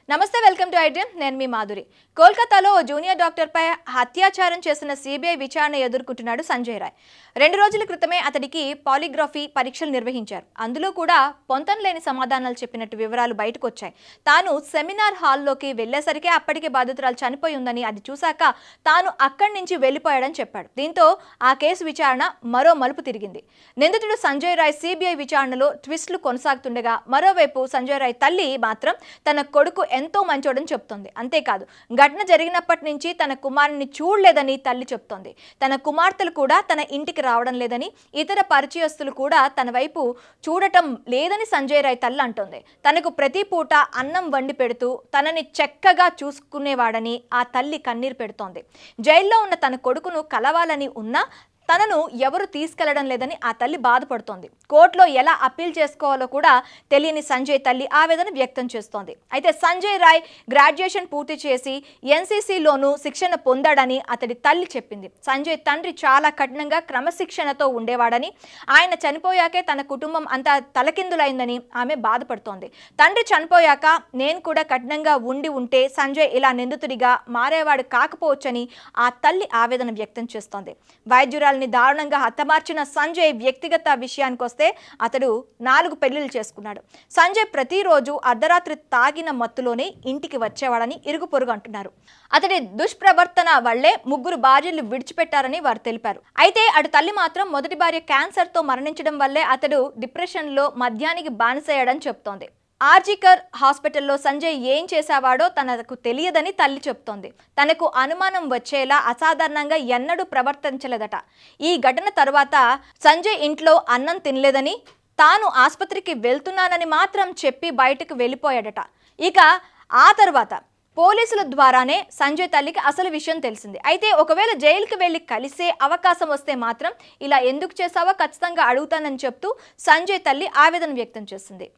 నమస్తే welcome to iDream నేను మీ మాధురి కోల్కతాలో జూనియర్ డాక్టర్ పై అత్యాచారం చేసిన సిబిఐ విచారణ ఎదుర్కొంటున్నాడు సంజయ్ రాయ్ 2 రోజుల క్రితమే అతడికి పాలిగ్రఫీ పరీక్షలు నిర్వహించారు అందులో కూడా పొంతనలేని సమాధానాలు చెప్పినట్టు వివరాలు బయటకు వచ్చాయి తాను సెమినార్ హాల్లోకి వెళ్ళేసరికి అప్పటికే బాధితురాలు చనిపోయి ఉందని అది చూశాక తాను అక్కడి నుంచి వెళ్ళిపోయాడని చెప్పాడు దీంతో ఆ కేసు విచారణ మరో మలుపు తిరిగింది నిందితుడు సంజయ్ రాయ్ సిబిఐ విచారణలో ట్విస్టులు కొనసాగుతుండగా మరోవైపు సంజయ్ రాయ్ తల్లి మాత్రం తన కొడుకు ఎంతో మంచోడని చెప్తోంది అంతేకాదు ఘటన జరిగినప్పటి నుంచి తన కుమారుని చూడలేదని తల్లి చెప్తోంది తన కుమార్తెలు కూడా తన ఇంటికి రావడం లేదని ఇతర పరిచయస్తులు కూడా తన వైపు చూడటం లేదని సంజయ్ రాయ్ తల్లి అంటోంది తనకు ప్రతి పూట అన్నం వండి పెడుతూ తనని చక్కగా చూసుకునేవాడని ఆ తల్లి కన్నీరు పెడుతోంది జైల్లో ఉన్న తన కొడుకును కలవాలని ఉన్నా తనను ఎవరు తీసుకెళ్లడం లేదని ఆ తల్లి బాధపడుతోంది కోర్టులో ఎలా అప్పీల్ చేసుకోవాలో కూడా తెలియని సంజయ్ తల్లి ఆవేదన వ్యక్తం చేస్తోంది అయితే సంజయ్ రాయ్ గ్రాడ్యుయేషన్ పూర్తి చేసి ఎన్సీసీలోనూ శిక్షణ పొందాడని అతడి తల్లి చెప్పింది సంజయ్ తండ్రి చాలా కఠినంగా క్రమశిక్షణతో ఉండేవాడని ఆయన చనిపోయాకే తన కుటుంబం అంతా తలకిందులైందని ఆమె బాధపడుతోంది తండ్రి చనిపోయాక నేను కూడా కఠినంగా ఉంటే సంజయ్ ఇలా నిందితుడిగా మారేవాడు కాకపోవచ్చని ఆ తల్లి ఆవేదన వ్యక్తం చేస్తోంది వైద్యురాలు దారుణంగా హతమార్చిన సంజయ్ వ్యక్తిగత విషయానికి వస్తే అతడు 4 పెళ్లిళ్ళు చేసుకున్నాడు సంజయ్ ప్రతిరోజు అర్ధరాత్రి తాగిన మత్తులోనే ఇంటికి వచ్చేవాడని ఇరుగు పొరుగు అంటున్నారు అతడి దుష్ప్రవర్తన వల్లే 3 భార్యలు విడిచిపెట్టారని వారు తెలిపారు అయితే అటు తల్లి మాత్రం మొదటి భార్య క్యాన్సర్ తో మరణించడం వల్లే అతడు డిప్రెషన్ లో మద్యానికి బానిసయ్యాడని చెప్తోంది ఆర్జికర్ హాస్పిటల్లో సంజయ్ ఏం చేశావాడో తనకు తెలియదని తల్లి చెప్తోంది తనకు అనుమానం వచ్చేలా అసాధారణంగా ఎన్నడూ ప్రవర్తించలేదట ఈ ఘటన తర్వాత సంజయ్ ఇంట్లో అన్నం తినలేదని తాను ఆసుపత్రికి వెళ్తున్నానని మాత్రం చెప్పి బయటకు వెళ్ళిపోయాడట ఇక ఆ తర్వాత పోలీసుల ద్వారానే సంజయ్ తల్లికి అసలు విషయం తెలిసింది అయితే ఒకవేళ జైలుకి వెళ్ళి కలిసే అవకాశం వస్తే మాత్రం ఇలా ఎందుకు చేశావో ఖచ్చితంగా అడుగుతానని చెప్తూ సంజయ్ తల్లి ఆవేదన వ్యక్తం చేసింది